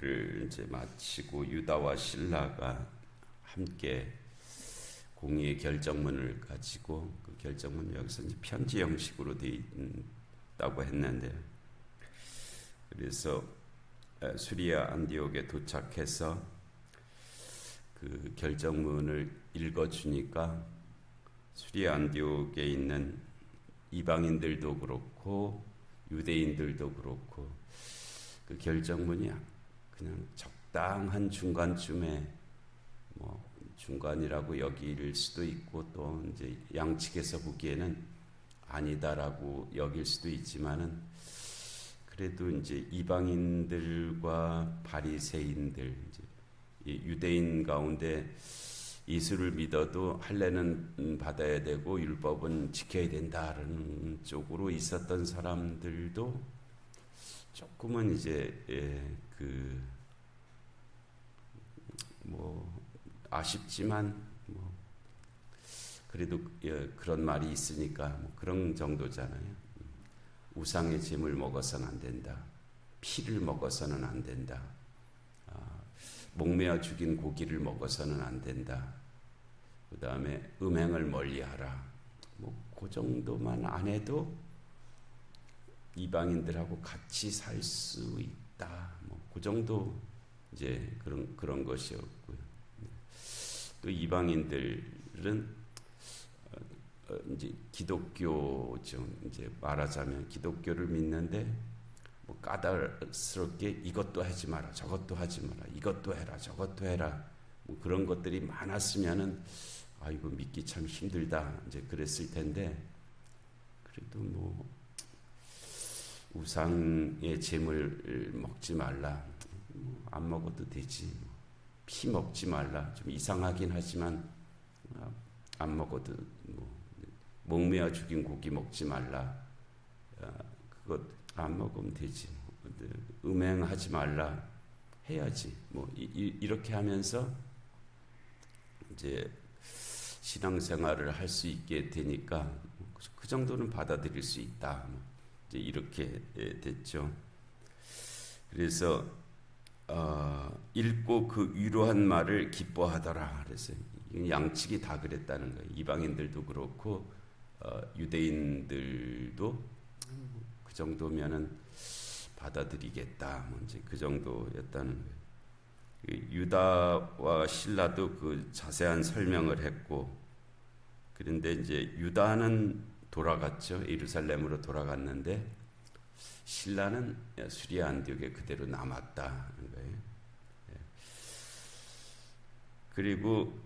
전도를 이제 마치고 유다와 실라가 함께 공의의 결정문을 가지고 그 결정문 여기서 이제 편지 형식으로 되어 있다고 했는데, 그래서 수리아 안디옥에 도착해서 그 결정문을 읽어주니까 수리아 안디옥에 있는 이방인들도 그렇고 유대인들도 그렇고 그 결정문이 그냥 적당한 중간쯤에, 뭐 중간이라고 여길 수도 있고 또 이제 양측에서 보기에는 아니다라고 여길 수도 있지만은, 그래도 이제 이방인들과 바리새인들, 이제 유대인 가운데 예수를 믿어도 할례는 받아야 되고 율법은 지켜야 된다라는 쪽으로 있었던 사람들도 조금은 이제 뭐 아쉽지만 뭐 그래도 그런 말이 있으니까 뭐 그런 정도잖아요. 우상의 짐을 먹어서는 안 된다. 피를 먹어서는 안 된다. 목매어 죽인 고기를 먹어서는 안 된다. 그 다음에 음행을 멀리하라. 뭐 그 정도만 안 해도 이방인들하고 같이 살 수 있다. 뭐 그 정도 이제 그런 것이었고요. 또 이방인들은 이제 기독교죠. 이제 말하자면 기독교를 믿는데 뭐 까다롭게 이것도 하지 마라, 저것도 하지 마라, 이것도 해라, 저것도 해라, 뭐 그런 것들이 많았으면은 이거 믿기 참 힘들다 이제 그랬을 텐데, 그래도 뭐 우상의 재물 먹지 말라, 안 먹어도 되지, 피 먹지 말라, 좀 이상하긴 하지만 안 먹어도 뭐 목매어 죽인 고기 먹지 말라, 그것 안 먹으면 되지, 음행하지 말라 해야지, 뭐 이렇게 하면서 이제 신앙생활을 할 수 있게 되니까 그 정도는 받아들일 수 있다, 이제 이렇게 됐죠. 그래서 읽고 그 위로한 말을 기뻐하더라. 그래서 양측이 다 그랬다는 거예요. 이방인들도 그렇고 유대인들도 그 정도면은 받아들이겠다. 뭐 이제 그 정도였다는 거예요. 유다와 실라도 그 자세한 설명을 했고, 그런데 이제 유다는 돌아갔죠. 예루살렘으로 돌아갔는데 실라는 수리아 안디옥에 그대로 남았다는 거예요. 그리고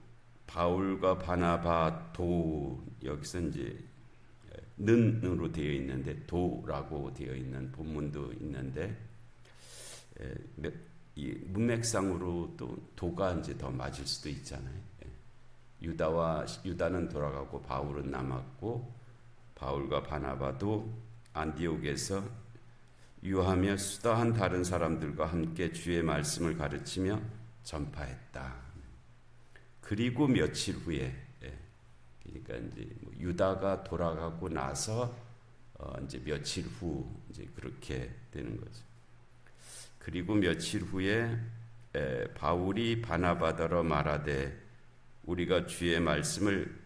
바울과 바나바 여기서 이제 는으로 되어 있는데 도라고 되어 있는 본문도 있는데, 이 문맥상으로 또 도가 이제 더 맞을 수도 있잖아요. 유다는 돌아가고 바울은 남았고, 바울과 바나바도 안디옥에서 유하며 수다한 다른 사람들과 함께 주의 말씀을 가르치며 전파했다. 그리고 며칠 후에, 그러니까 이제 유다가 돌아가고 나서 이제 며칠 후 이제 그렇게 되는 거죠. 그리고 며칠 후에 바울이 바나바더러 말하되 우리가 주의 말씀을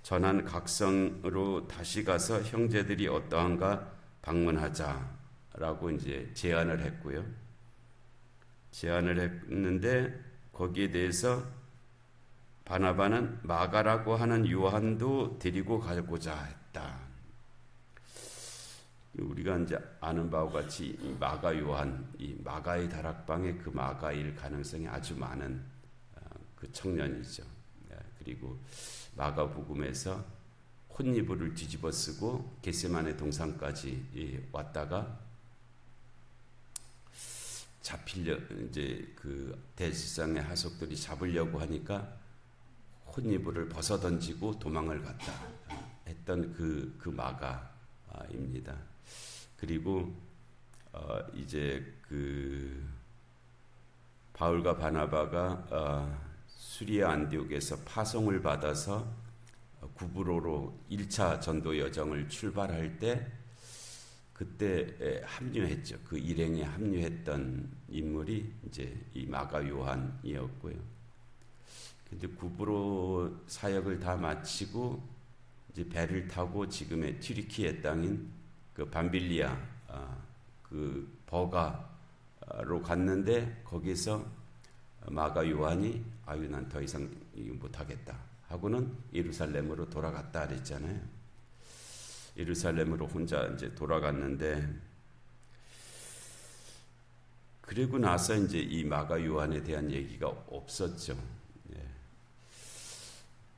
전한 각성으로 다시 가서 형제들이 어떠한가 방문하자라고 이제 제안을 했고요. 제안을 했는데 거기에 대해서 바나바는 마가라고 하는 요한도 데리고 가고자 했다. 우리가 이제 아는 바와 같이 이 마가 요한, 이 마가의 다락방에 그 마가일 가능성이 아주 많은 그 청년이죠. 그리고 마가복음에서 콧니부를 뒤집어 쓰고 겟세마네 동산까지 왔다가 잡히려 이제 그 대지상의 하속들이 잡으려고 하니까 콧니부를 벗어 던지고 도망을 갔다 했던 그 마가입니다. 그리고 이제 그 바울과 바나바가 수리아 안디옥에서 파송을 받아서 구브로로 1차 전도 여정을 출발할 때 그때 합류했죠. 그 일행에 합류했던 인물이 이제 이 마가 요한이었고요. 근데 구브로 사역을 다 마치고 이제 배를 타고 지금의 튀르키예 땅인 그 밤빌리아 그 버가로 갔는데 거기서 마가 요한이 난 더 이상 못하겠다 하고는 예루살렘으로 돌아갔다 그랬잖아요. 예루살렘으로 혼자 이제 돌아갔는데 그리고 나서 이제 이 마가 요한에 대한 얘기가 없었죠.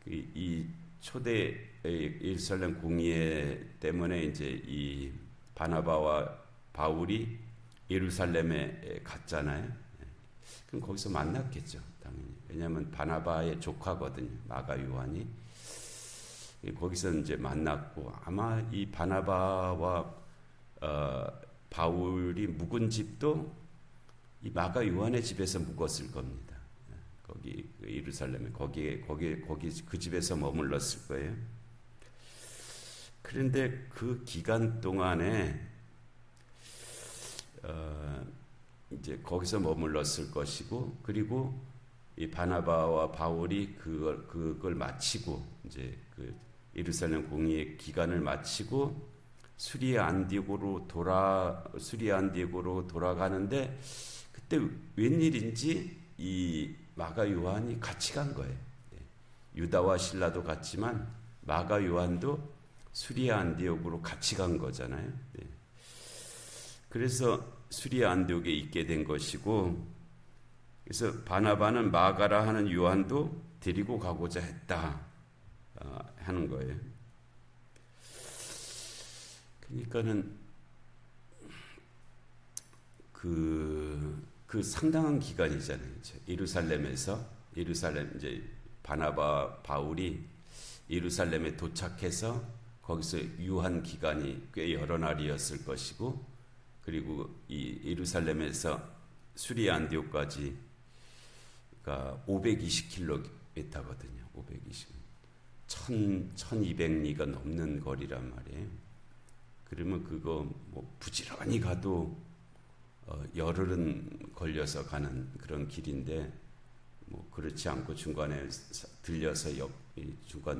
이 초대 예루살렘 공의회 때문에 이제 이 바나바와 바울이 예루살렘에 갔잖아요. 그럼 거기서 만났겠죠, 당연히. 왜냐하면 바나바의 조카거든요, 마가 요한이. 거기서 이제 만났고 아마 이 바나바와 바울이 묵은 집도 이 마가 요한의 집에서 묵었을 겁니다. 거기 예루살렘에 거기 그 집에서 머물렀을 거예요. 그런데 그 기간 동안에 이제 거기서 머물렀을 것이고, 그리고 이 바나바와 바울이 그걸 마치고 이제 그 예루살렘 공의의 기간을 마치고 수리아 안디고로 돌아가는데 그때 웬일인지 이 마가 요한이 같이 간 거예요. 유다와 실라도 갔지만 마가 요한도 수리아 안디옥으로 같이 간 거잖아요. 그래서 수리아 안디옥에 있게 된 것이고, 그래서 바나바는 마가라 하는 요한도 데리고 가고자 했다 하는 거예요. 그러니까는 그 상당한 기간이잖아요. 예루살렘 이제 바나바 바울이 예루살렘에 도착해서 거기서 유한 기간이 꽤 여러 날이었을 것이고, 그리고 이 예루살렘에서 수리아 안디옥까지가 520km거든요. 1200리가 넘는 거리란 말이에요. 그러면 그거 뭐 부지런히 가도 열흘은 걸려서 가는 그런 길인데, 뭐 그렇지 않고 중간에 들려서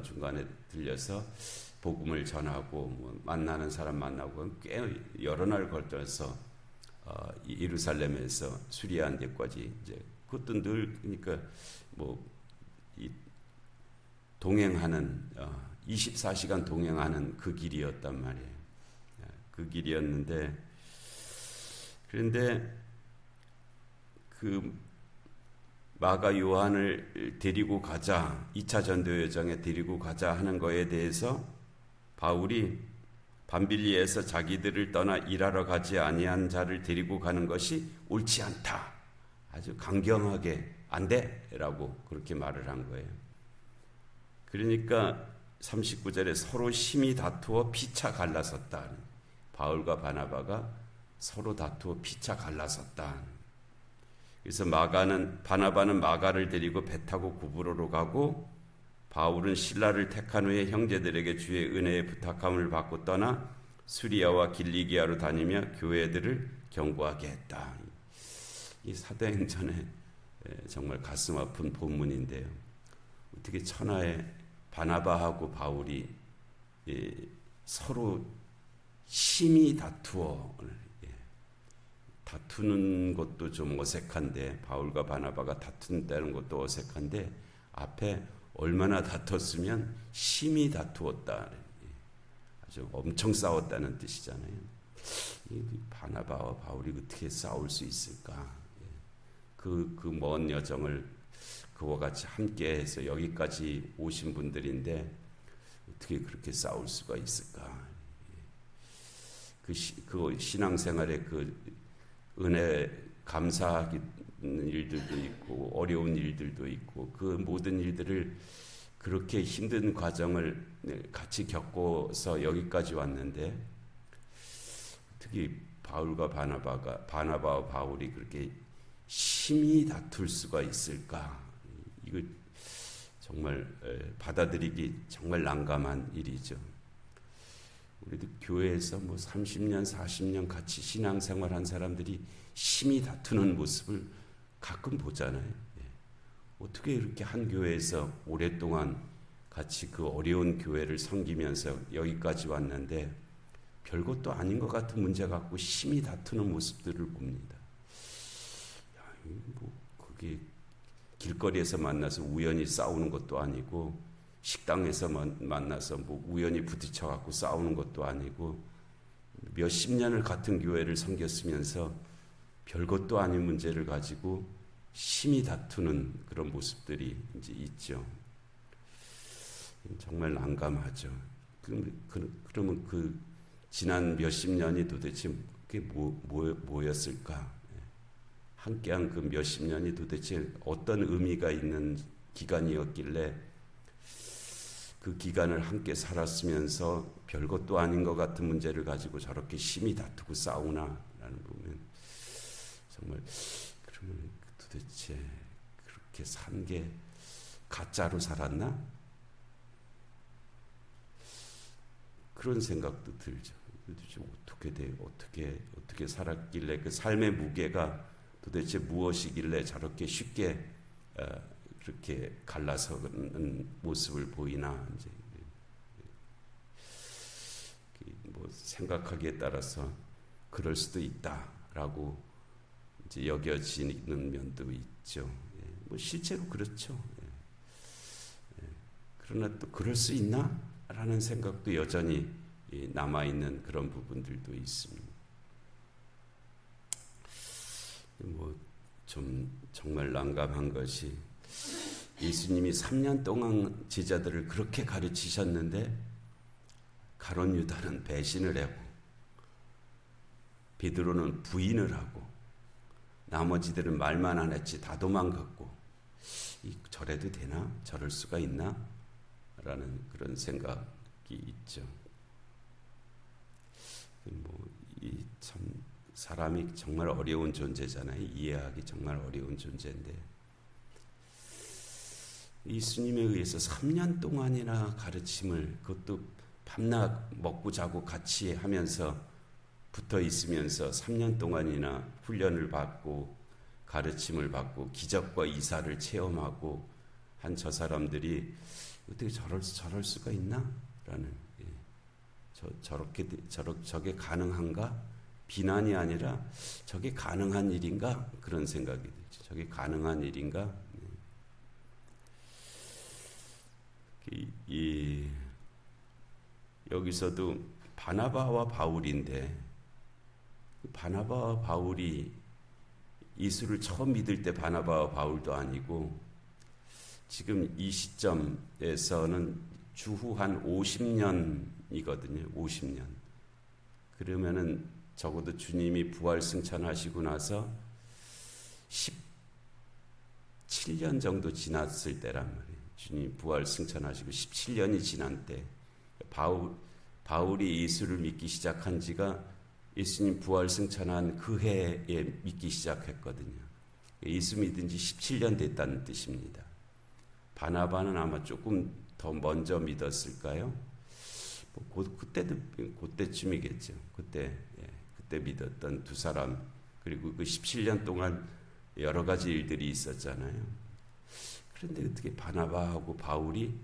중간에 들려서 복음을 전하고 뭐 만나는 사람 만나고 꽤 여러 날 걸쳐서 예루살렘에서 수리아 안디옥까지 이제 그것도 늘 그러니까 뭐 이 동행하는 24시간 동행하는 그 길이었단 말이에요. 그 길이었는데, 그런데 그 마가 요한을 데리고 가자, 2차 전도 여정에 데리고 가자 하는 거에 대해서 바울이 밤빌리에서 자기들을 떠나 일하러 가지 아니한 자를 데리고 가는 것이 옳지 않다, 아주 강경하게 안 돼라고 그렇게 말을 한 거예요. 그러니까 39절에 서로 심히 다투어 피차 갈라섰다. 바울과 바나바가 서로 다투어 피차 갈라섰다. 그래서 바나바는 마가를 데리고 배 타고 구브로로 가고, 바울은 실라를 택한 후에 형제들에게 주의 은혜에 부탁함을 받고 떠나 수리아와 길리기아로 다니며 교회들을 경고하게 했다. 이 사도행전에 정말 가슴 아픈 본문인데요. 어떻게 천하에 바나바하고 바울이 서로 심히 다투는 것도 좀 어색한데, 바울과 바나바가 다툰다는 것도 어색한데, 앞에 얼마나 다퉜으면 심히 다투었다, 아주 엄청 싸웠다는 뜻이잖아요. 이 바나바와 바울이 어떻게 싸울 수 있을까? 그 먼 여정을 그와 같이 함께해서 여기까지 오신 분들인데 어떻게 그렇게 싸울 수가 있을까? 그 신앙생활의 그 은혜 감사하기 일들도 있고 어려운 일들도 있고, 그 모든 일들을 그렇게 힘든 과정을 같이 겪어서 여기까지 왔는데 어떻게 바울과 바나바와 바울이 그렇게 심히 다툴 수가 있을까? 이거 정말 받아들이기 정말 난감한 일이죠. 우리도 교회에서 뭐 30년, 40년 같이 신앙생활한 사람들이 심히 다투는 모습을 가끔 보잖아요. 예. 어떻게 이렇게 한 교회에서 오랫동안 같이 그 어려운 교회를 섬기면서 여기까지 왔는데 별것도 아닌 것 같은 문제 갖고 심히 다투는 모습들을 봅니다. 야, 뭐 그게 길거리에서 만나서 우연히 싸우는 것도 아니고 식당에서 만나서 뭐 우연히 부딪혀 갖고 싸우는 것도 아니고 몇십 년을 같은 교회를 섬겼으면서 별것도 아닌 문제를 가지고 심히 다투는 그런 모습들이 이제 있죠. 정말 난감하죠. 그러면 그 지난 몇십 년이 도대체 그게 뭐였을까? 함께한 그 몇십 년이 도대체 어떤 의미가 있는 기간이었길래 그 기간을 함께 살았으면서 별것도 아닌 것 같은 문제를 가지고 저렇게 심히 다투고 싸우나라는 보면 정말 그러면 도대체 그렇게 산 게 가짜로 살았나? 그런 생각도 들죠. 도대체 어떻게 살았길래 그 삶의 무게가 도대체 무엇이길래 저렇게 쉽게 그렇게 갈라서는 모습을 보이나 이제 뭐 생각하기에 따라서 그럴 수도 있다라고 이제 여겨지는 면도 있죠. 뭐 실제로 그렇죠. 그러나 또 그럴 수 있나라는 생각도 여전히 남아 있는 그런 부분들도 있습니다. 뭐 좀 정말 난감한 것이 예수님이 3년 동안 제자들을 그렇게 가르치셨는데 가룟 유다는 배신을 하고 베드로는 부인을 하고 나머지들은 말만 안 했지 다 도망갔고 저래도 되나? 저럴 수가 있나? 라는 그런 생각이 있죠. 참 사람이 정말 어려운 존재잖아요. 이해하기 정말 어려운 존재인데 예수님에 의해서 3년 동안이나 가르침을 그것도 밤낮 먹고 자고 같이 하면서 붙어 있으면서 3년 동안이나 훈련을 받고 가르침을 받고 기적과 이사를 체험하고 한 저 사람들이 어떻게 저럴 수가 있나? 라는 저게 가능한가? 비난이 아니라 저게 가능한 일인가? 그런 생각이 들죠. 저게 가능한 일인가? 여기서도 바나바와 바울인데 바나바와 바울이 예수를 처음 믿을 때 바나바와 바울도 아니고 지금 이 시점에서는 주후 한 50년이거든요. 50년. 그러면은 적어도 주님이 부활 승천하시고 나서 17년 정도 지났을 때란 말이에요. 주님 부활 승천하시고 17년이 지난 때 바울이 예수를 믿기 시작한 지가 예수님 부활 승천한 그 해에 믿기 시작했거든요. 예수 믿은 지 17년 됐다는 뜻입니다. 바나바는 아마 조금 더 먼저 믿었을까요? 그때쯤이겠죠. 그때 믿었던 두 사람, 그리고 그 17년 동안 여러 가지 일들이 있었잖아요. 그런데 어떻게 바나바하고 바울이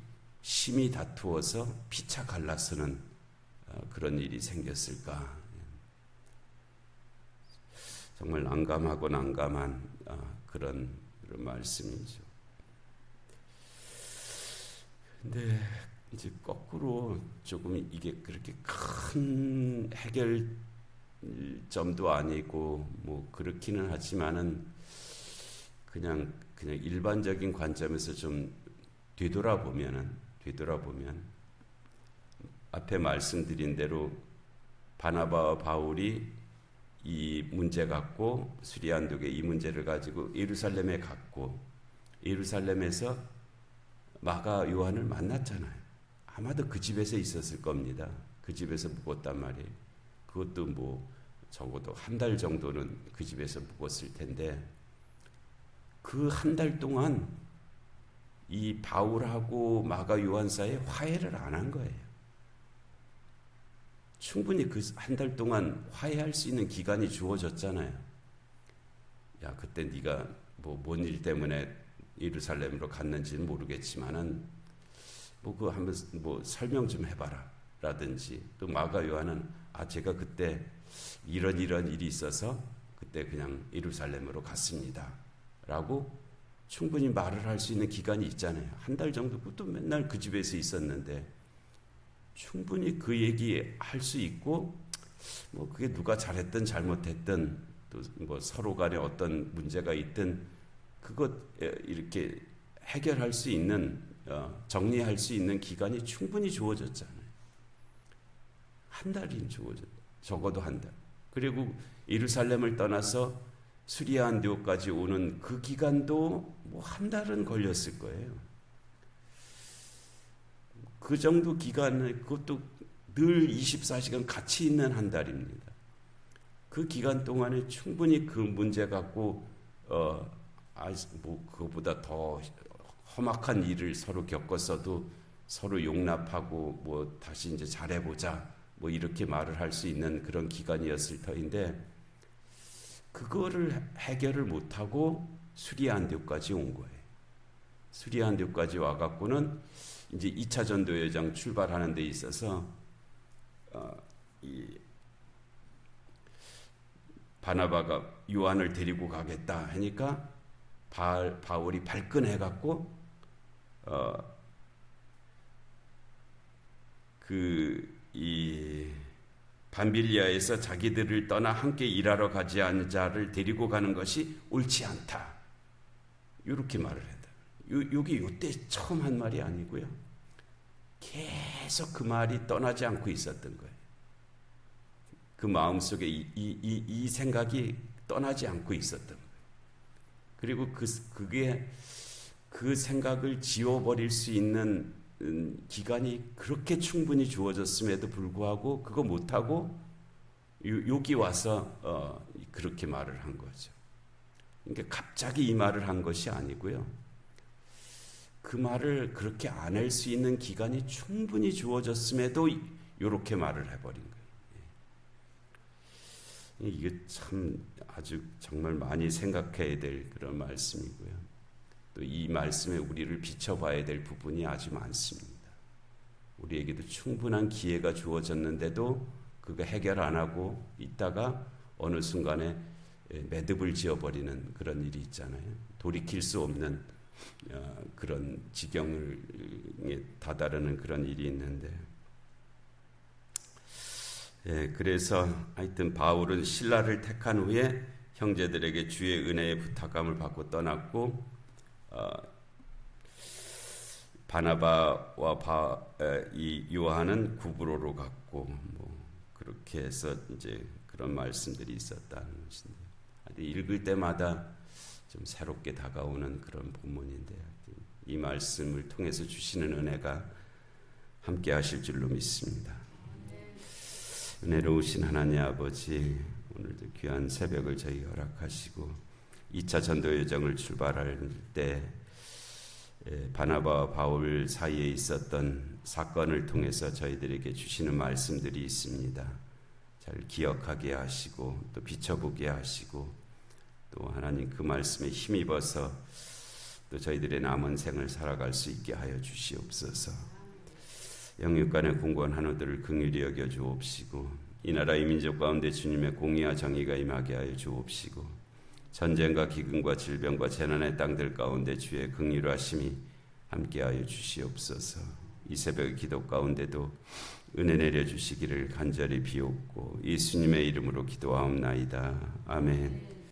심히 다투어서 피차 갈라서는 그런 일이 생겼을까? 정말 난감한 그런 말씀이죠. 근데 이제 거꾸로 조금 이게 그렇게 큰 해결점도 아니고 뭐 그렇기는 하지만은 그냥 일반적인 관점에서 좀 되돌아보면 앞에 말씀드린 대로 바나바와 바울이 이 문제 갖고 수리안독에 이 문제를 가지고 예루살렘에 갔고 예루살렘에서 마가 요한을 만났잖아요. 아마도 그 집에서 있었을 겁니다. 그 집에서 묵었단 말이에요. 그것도 뭐 적어도 한 달 정도는 그 집에서 묵었을 텐데 그 한 달 동안 이 바울하고 마가 요한 사이에 화해를 안 한 거예요. 충분히 그 한 달 동안 화해할 수 있는 기간이 주어졌잖아요. 야, 그때 네가 뭔 일 때문에 예루살렘으로 갔는지는 모르겠지만은 그 한번 설명 좀 해봐라 라든지, 또 마가 요한은 제가 그때 이런 일이 있어서 그때 그냥 예루살렘으로 갔습니다 라고 충분히 말을 할 수 있는 기간이 있잖아요. 한 달 정도. 또 맨날 그 집에서 있었는데 충분히 그 얘기 할 수 있고, 그게 누가 잘했든 잘못했든 또 서로 간에 어떤 문제가 있든 그것 이렇게 해결할 수 있는, 정리할 수 있는 기간이 충분히 주어졌잖아요. 한 달이 주어졌, 적어도 한 달. 그리고 예루살렘을 떠나서 수리아 안디옥까지 오는 그 기간도 한 달은 걸렸을 거예요. 그 정도 기간을, 그것도 늘 24시간 같이 있는 한 달입니다. 그 기간 동안에 충분히 그 문제 갖고 그거보다 더 험악한 일을 서로 겪었어도 서로 용납하고 다시 이제 잘해보자 이렇게 말을 할 수 있는 그런 기간이었을 터인데, 그거를 해결을 못하고 수리아 안디옥까지 온 거예요. 수리아 안디옥까지 와갖고는 이제 2차 전도 여정 출발하는 데 있어서 이 바나바가 요한을 데리고 가겠다 하니까 바울이 발끈해갖고 이 밤빌리아에서 자기들을 떠나 함께 일하러 가지 않은 자를 데리고 가는 것이 옳지 않다, 이렇게 말을 했다. 여기 요때 처음 한 말이 아니고요. 계속 그 말이 떠나지 않고 있었던 거예요. 그 마음속에 이 생각이 떠나지 않고 있었던 거예요. 그리고 그게 그 생각을 지워버릴 수 있는 기간이 그렇게 충분히 주어졌음에도 불구하고 그거 못하고 여기 와서 그렇게 말을 한 거죠. 그러니까 갑자기 이 말을 한 것이 아니고요. 그 말을 그렇게 안 할 수 있는 기간이 충분히 주어졌음에도 이렇게 말을 해버린 거예요. 이게 참 아주 정말 많이 생각해야 될 그런 말씀이고요. 또 이 말씀에 우리를 비춰봐야 될 부분이 아주 많습니다. 우리에게도 충분한 기회가 주어졌는데도 그거 해결 안 하고 있다가 어느 순간에 매듭을 지어버리는 그런 일이 있잖아요. 돌이킬 수 없는 그런 지경에 다다르는 그런 일이 있는데, 그래서 하여튼 바울은 신라를 택한 후에 형제들에게 주의 은혜의 부탁함을 받고 떠났고, 바나바와 이 요한은 구브로로 갔고, 그렇게 해서 이제 그런 말씀들이 있었다는 것인데, 읽을 때마다 좀 새롭게 다가오는 그런 본문인데, 이 말씀을 통해서 주시는 은혜가 함께 하실 줄로 믿습니다. 은혜로우신 하나님 아버지, 오늘도 귀한 새벽을 저희 허락하시고 2차 전도 여정을 출발할 때 바나바와 바울 사이에 있었던 사건을 통해서 저희들에게 주시는 말씀들이 있습니다. 잘 기억하게 하시고 또 비춰보게 하시고, 또 하나님 그 말씀에 힘입어서 또 저희들의 남은 생을 살아갈 수 있게 하여 주시옵소서. 영육간의 공고한 한우들을 긍휼히 여겨 주옵시고, 이 나라 이 민족 가운데 주님의 공의와 정의가 임하게 하여 주옵시고, 전쟁과 기근과 질병과 재난의 땅들 가운데 주의 긍휼하심이 함께하여 주시옵소서. 이 새벽의 기도 가운데도 은혜 내려 주시기를 간절히 비옵고 예수님의 이름으로 기도하옵나이다. 아멘.